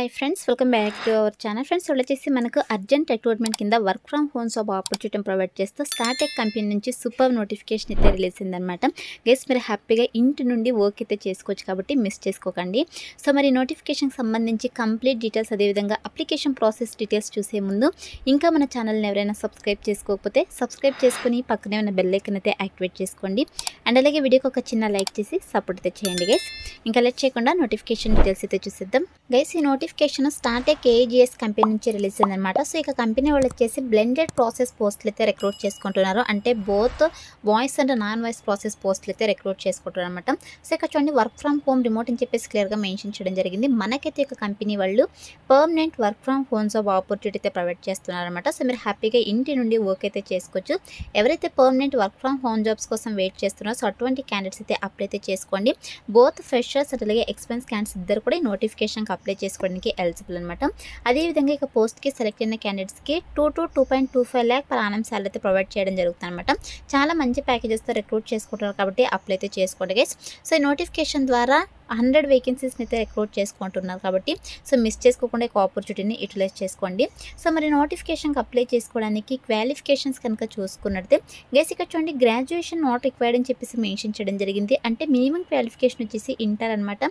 Hi friends, welcome back to our channel. Friends, వచ్చేసి మనకు urgent recruitment కింద work from home job opportunity provide చేస్తూ Startek company నుంచి super notification అయితే release అయిందనమాట. గైస్, మీరు హ్యాపీగా ఇంటి నుండి వర్క్ అయితే చేసుకోవచ్చు కాబట్టి మిస్ చేసుకోకండి. సో మరి నోటిఫికేషన్కి సంబంధించి కంప్లీట్ డీటెయిల్స్, అదేవిధంగా అప్లికేషన్ ప్రాసెస్ డీటెయిల్స్ చూసే ముందు ఇంకా మన ఛానల్ని ఎవరైనా సబ్స్క్రైబ్ చేసుకోకపోతే సబ్స్క్రైబ్ చేసుకుని పక్కనే ఉన్న బెల్ ఐకాన్ అయితే యాక్టివేట్ చేసుకోండి. అండ్ అలాగే వీడియోకి ఒక చిన్న లైక్ చేసి సపోర్ట్ అయితే చేయండి గైస్. ఇంకా లెట్ చేయకుండా నోటిఫికేషన్ డీటెయిల్స్ అయితే చూసేద్దాం. గైస్, ఈ నోటిఫికేషన్ స్టార్టెక్ ఏజిఎస్ కంపెనీ నుంచి రిలీజ్ అయిందనమాట. సో ఇక కంపెనీ వాళ్ళు వచ్చేసి బ్లెండెడ్ ప్రాసెస్ పోస్టులు అయితే రిక్రూట్ చేసుకుంటున్నారు. అంటే both voice and non voice process పోస్టులు అయితే రిక్రూట్ చేసుకుంటున్నారు అనమాట. సో ఇక్కడ చూడండి, వర్క్ ఫ్రమ్ హోమ్ రిమోట్ అని చెప్పేసి క్లియర్గా మెన్షన్ చేయడం జరిగింది. మనకైతే ఇక కంపెనీ వాళ్ళు permanent work from home job opportunity అయితే ప్రొవైడ్ చేస్తున్నారు అనమాట. సో మీరు హ్యాపీగా ఇంటి నుండి వర్క్ అయితే చేసుకోవచ్చు. ఎవరైతే permanent work from home jobs కోసం వెయిట్ చేస్తున్నారో సో అటువంటి క్యాండిడేట్స్ అయితే అప్లై అయితే చేసుకోండి. బోత్ ఫ్రెషర్స్ అలాగే ఎక్స్పీరియన్స్ క్యాండిడేట్స్ ఇద్దరు కూడా ఈ నోటిఫికేషన్కి అప్లై చేసుకోవడానికి ఎలిజిబుల్ అనమాట. అదేవిధంగా ఇక పోస్ట్కి సెలెక్ట్ అయిన క్యాండిడేట్స్కి 2 to 2.25 lakh per annum salary అయితే ప్రొవైడ్ చేయడం జరుగుతుంది అనమాట. చాలా మంచి ప్యాకేజెస్తో రిక్రూట్ చేసుకుంటున్నారు కాబట్టి అప్లై అయితే చేసుకోండి గైస్. సో ఈ నోటిఫికేషన్ ద్వారా 100 వేకెన్సీస్ని అయితే రిక్రూట్ చేసుకుంటున్నారు కాబట్టి సో మిస్ చేసుకోకుండా ఈ ఆపర్చునిటీని యూటిలైజ్ చేసుకోండి. సో మరి నోటిఫికేషన్కి అప్లై చేసుకోవడానికి క్వాలిఫికేషన్స్ కనుక చూసుకున్నట్టే గైస్, ఇక్కడ చూడండి, గ్రాడ్యుయేషన్ నాట్ రిక్వైర్డ్ అని చెప్పేసి మెన్షన్ చేయడం జరిగింది. అంటే మినిమం క్వాలిఫికేషన్ వచ్చేసి ఇంటర్ అనమాట.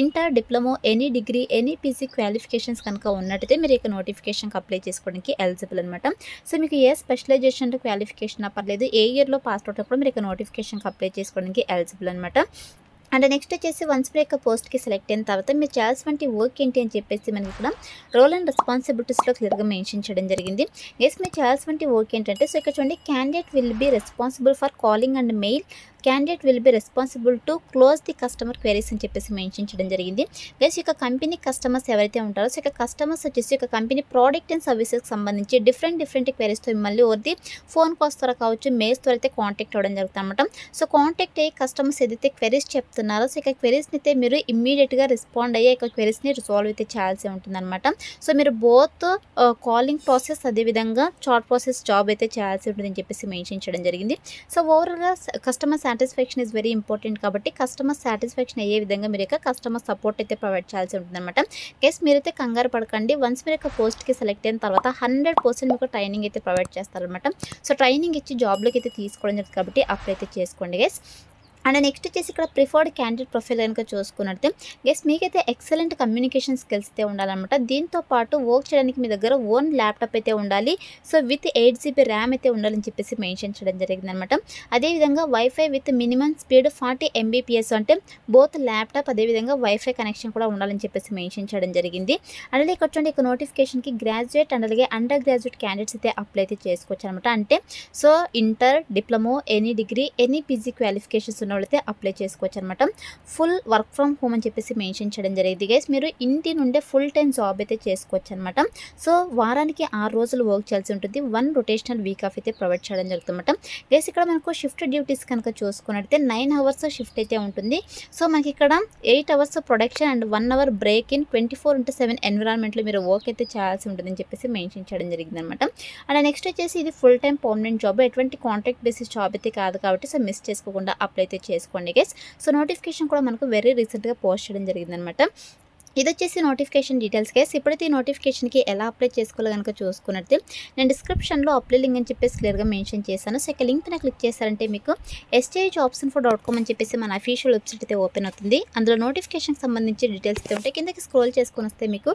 Inter, diploma, any degree, any PG qualifications కనుక ఉన్నట్టయితే మీరు ఇక నోటిఫికేషన్కి అప్లై చేసుకోవడానికి ఎలిజిబుల్ అనమాట. సో మీకు ఏ స్పెషలైజేషన్ క్వాలిఫికేషన్ పర్లేదు, ఏ ఇయర్లో పాస్ అవుట్ అప్పుడు మీరు ఇక నోటిఫికేషన్కి అప్లై చేసుకోవడానికి ఎలిజిబుల్ అనమాట. అండ్ నెక్స్ట్ వచ్చేసి వన్స్ మీరు యొక్క పోస్ట్కి సెలెక్ట్ అయిన తర్వాత మీరు చేయాల్సినటువంటి వర్క్ ఏంటి అని చెప్పేసి మనకి ఇక్కడ రోల్ అండ్ రెస్పాన్సిబిలిటీస్లో క్లియర్గా మెన్షన్ చేయడం జరిగింది. ఎస్, మీరు చేయాల్సినటువంటి వర్క్ ఏంటంటే సో ఇక్కడ చూడండి, candidate will be responsible for calling and mail, candidate will be responsible to close the customer queries అని చెప్పేసి మెన్షన్ చేయడం జరిగింది. గైస్, ఇక కంపెనీ కస్టమర్స్ ఎవరైతే ఉంటారో సో ఇక కస్టమర్స్ వచ్చేసి ఇక కంపెనీ ప్రోడక్ట్ అండ్ సర్వీసెస్కి సంబంధించి డిఫరెంట్ క్వెరీస్తో మిమ్మల్ని ఓర్ది ఫోన్ కాల్స్ ద్వారా కావచ్చు, మెయిల్స్ ద్వారా అయితే కాంటాక్ట్ అవ్వడం జరుగుతుంది అనమాట. సో కాంటాక్ట్ అయ్యి కస్టమర్స్ ఏదైతే క్వెరీస్ చెప్తున్నారో సో ఇక క్వెరీస్ని అయితే మీరు ఇమ్మీడియట్గా రెస్పాండ్ అయ్యే ఇక క్వెరీస్ని రిజాల్వ్ అయితే చేయాల్సి ఉంటుందన్నమాట. సో మీరు బోత్ కాలింగ్ ప్రాసెస్ అదేవిధంగా చాట్ ప్రాసెస్ జాబ్ అయితే చేయాల్సి ఉంటుందని చెప్పేసి మెన్షన్ చేయడం జరిగింది. సో ఓవరాల్గా customer satisfaction is very important కాబట్టి కస్టమర్ సాటిస్ఫాక్షన్ అయ్యే విధంగా మీరు యొక్క కస్టమర్ సపోర్ట్ అయితే ప్రొవైడ్ చేయాల్సి ఉంటుందన్నమాట. కేస్ మీరైతే కంగారు పడకండి. వన్స్ మీరు యొక్క పోస్ట్కి సెలెక్ట్ అయిన తర్వాత 100% మీకు ట్రైనింగ్ అయితే ప్రొవైడ్ చేస్తారనమాట. సో ట్రైనింగ్ ఇచ్చి జాబ్లోకి అయితే తీసుకోవడం జరుగుతుంది కాబట్టి అప్లై అయితే చేసుకోండి గైస్. అండ్ నెక్స్ట్ వచ్చేసి ఇక్కడ ప్రిఫర్డ్ క్యాండిడేట్ ప్రొఫైల్ కనుక చూసుకున్నట్టే గైస్, మీకైతే ఎక్సలెంట్ కమ్యూనికేషన్ స్కిల్స్ అయితే ఉండాలన్నమాట. దీంతో పాటు వర్క్ చేయడానికి మీ దగ్గర ఓన్ ల్యాప్టాప్ అయితే ఉండాలి. సో విత్ 8GB ర్యామ్ అయితే ఉండాలని చెప్పేసి మెన్షన్ చేయడం జరిగింది అనమాట. అదేవిధంగా wifi with minimum speed 40 Mbps, అంటే బోత్ ల్యాప్టాప్ అదేవిధంగా వైఫై కనెక్షన్ కూడా ఉండాలని చెప్పేసి మెన్షన్ చేయడం జరిగింది. అలాగే ఇక్కడ చూడండి, ఇక నోటిఫికేషన్కి గ్రాడ్యుయేట్ అండ్ అలాగే అండర్ గ్రాడ్యుయేట్ క్యాండిడేట్స్ అయితే అప్లై అయితే చేసుకోవచ్చు అనమాట. అంటే so inter, diploma, any degree, any PG qualifications అయితే అప్లై చేసుకోవచ్చు అనమాట. ఫుల్ వర్క్ ఫ్రమ్ హోమ్ అని చెప్పేసి మెన్షన్ చేయడం జరిగింది గైస్. మీరు ఇంటి నుండే ఫుల్ టైం జాబ్ అయితే చేసుకోవచ్చు అనమాట. సో వారానికి 6 రోజులు వర్క్ చేయాల్సి ఉంటుంది. 1 రొటేషనల్ వీక్ ఆఫ్ అయితే ప్రొవైడ్ చేయడం జరుగుతుంది అనమాట. గైస్, ఇక్కడ మనకు షిఫ్ట్ డ్యూటీస్ కనుక చూసుకున్నట్లయితే 9 hours షిఫ్ట్ అయితే ఉంటుంది. సో మనకి ఇక్కడ 8 hours production and 1 hour break in 24/7 ఎన్విరాన్మెంట్లో మీరు వర్క్ అయితే చేయాల్సి ఉంటుందని చెప్పేసి మెన్షన్ చేయడం జరిగింది అనమాట. అండ్ నెక్స్ట్ వచ్చేసి ఇది ఫుల్ టైం పర్మనెంట్ జాబ్, ఎటువంటి కాంట్రాక్ట్ బేసిస్ జాబ్ అయితే కాదు కాబట్టి సో మిస్ చేసుకోకుండా అప్లై అయితే చేసుకోండి గైస్. సో నోటిఫికేషన్ కూడా మనకు వెరీ రీసెంట్గా పోస్ట్ చేయడం జరిగిందనమాట. ఇది వచ్చేసి నోటిఫికేషన్ డీటెయిల్స్ గైస్. ఇప్పుడైతే ఈ నోటిఫికేషన్కి ఎలా అప్లై చేసుకోవాలో కనుక చూసుకున్నట్టు నేను డిస్క్రిప్షన్లో అప్లై లింక్ అని చెప్పేసి క్లియర్గా మెన్షన్ చేశాను. సో ఇక లింక్ క్లిక్ చేశారంటే మీకు sjobsinfo.com అని చెప్పేసి మన అఫీషియల్ వెబ్సైట్ అయితే ఓపెన్ అవుతుంది. అందులో నోటిఫికేషన్కి సంబంధించి డీటెయిల్స్ అయితే ఉంటాయి. కిందకి స్క్రోల్ చేసుకొని వస్తే మీకు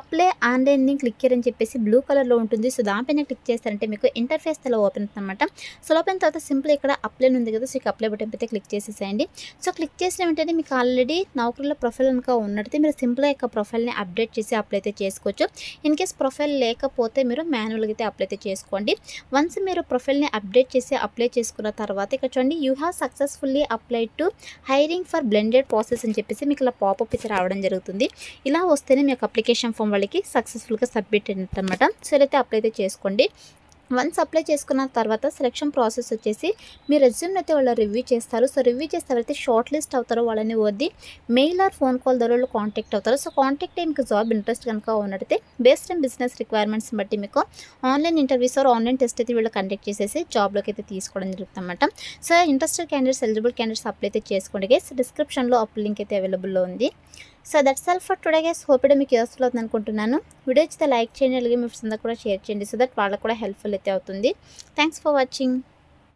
అప్లై ఆన్లైన్ లింక్ క్లిక్ చేయని చెప్పేసి బ్లూ కలర్లో ఉంటుంది. సో దానిపైన క్లిక్ చేస్తారంటే మీకు ఇంటర్ఫేస్ అలా ఓపెన్ అవుతుంది అనమాట. సో ఓపెన్ తర్వాత సింపుల్ ఇక్కడ అప్లై ఉంది కదా, సో ఇక అప్లై బటన్ అయితే క్లిక్ చేసేసేయండి. సో క్లిక్ చేసిన వెంటనే మీకు ఆల్రెడీ నౌకరీలో ప్రొఫైల్ కనుక ఉన్నట్టయితే మీరు సింపుల్గా యొక్క ప్రొఫైల్ని అప్డేట్ చేసి అప్లై అయితే చేసుకోవచ్చు. ఇన్ కేస్ ప్రొఫైల్ లేకపోతే మీరు మాన్యువల్గా అయితే అప్లై అయితే చేసుకోండి. వన్స్ మీరు ప్రొఫైల్ని అప్డేట్ చేసి అప్లై చేసుకున్న తర్వాత ఇక్కడ చూడండి, you have successfully applied to hiring for blended process అని చెప్పేసి మీకు ఇలా పాపప్ అయితే రావడం జరుగుతుంది. ఇలా వస్తేనే మీ యొక్క అప్లికేషన్ ఫామ్ వాళ్ళకి సక్సెస్ఫుల్గా సబ్మిట్ అయినట్టు అనమాట. సో ఇలా అయితే అప్లై అయితే చేసుకోండి. వన్స్ అప్లై చేసుకున్న తర్వాత సెలక్షన్ ప్రాసెస్ వచ్చేసి మీ రెజ్యూమ్ని అయితే వాళ్ళు రివ్యూ చేస్తారు. సో రివ్యూ చేస్తే ఎవరైతే షార్ట్ లిస్ట్ అవుతారో వాళ్ళని వద్ది మెయిల్ ఆర్ ఫోన్ కాల్ ద్వారా వాళ్ళు కాంటాక్ట్ అవుతారు. సో కాంటాక్ట్ అయ్యి మీకు జాబ్ ఇంట్రెస్ట్ కనుక ఉన్నట్టయితే బేస్డ్ ఆన్ బిజినెస్ రిక్వైర్మెంట్స్ని బట్టి మీకు online interviews or online test అయితే వీళ్ళు కండక్ట్ చేసేసి జాబ్లోకి అయితే తీసుకోవడం జరుగుతుంది అన్నమాట. So interested candidates, eligible candidates apply అయితే చేసుకోండి గైస్. డిస్క్రిప్షన్లో అప్ లింక్ అయితే అవైలబుల్లో ఉంది. So that's all for today guys. Hope it మీకు యూస్ఫుల్ అవుతుంది అనుకుంటున్నాను. వీడియో ఇస్తే లైక్ చేయండి, అలాగే మీ ఫ్రెండ్స్ అందరూ కూడా షేర్ చేయండి. సో దట్ వాళ్ళకు కూడా హెల్ప్ఫుల్ అయితే అవుతుంది. Thanks for watching.